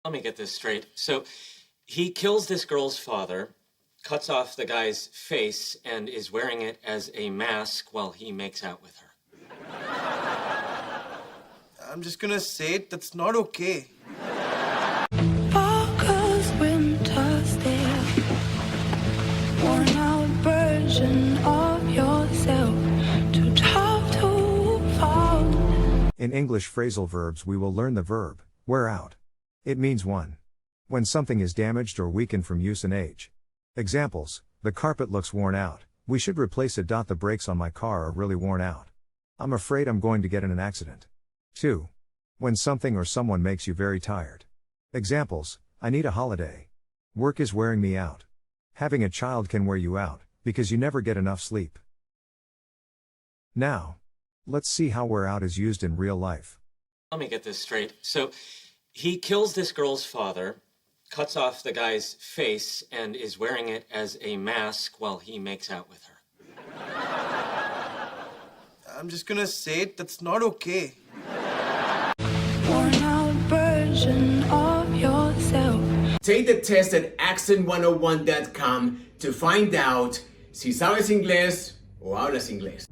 Let me get this straight. So he kills this girl's father, cuts off the guy's face, and is wearing it as a mask while he makes out with her. I'm just gonna say it, that's not okay. Parker's winter's there. Worn out version of yourself. Too tough to fall. In English phrasal verbs we will learn the verb, wear out. It means 1. When something is damaged or weakened from use and age. Examples: the carpet looks worn out, we should replace it. The brakes on my car are really worn out. I'm afraid I'm going to get in an accident. 2. When something or someone makes you very tired. Examples: I need a holiday. Work is wearing me out. Having a child can wear you out, because you never get enough sleep. Now, let's see how wear out is used in real life. Let me get this straight. So he kills this girl's father, cuts off the guy's face, and is wearing it as a mask while he makes out with her. I'm just gonna say it, that's not okay. Worn out version of yourself. Take the test at accent101.com to find out si sabes inglés o hablas inglés.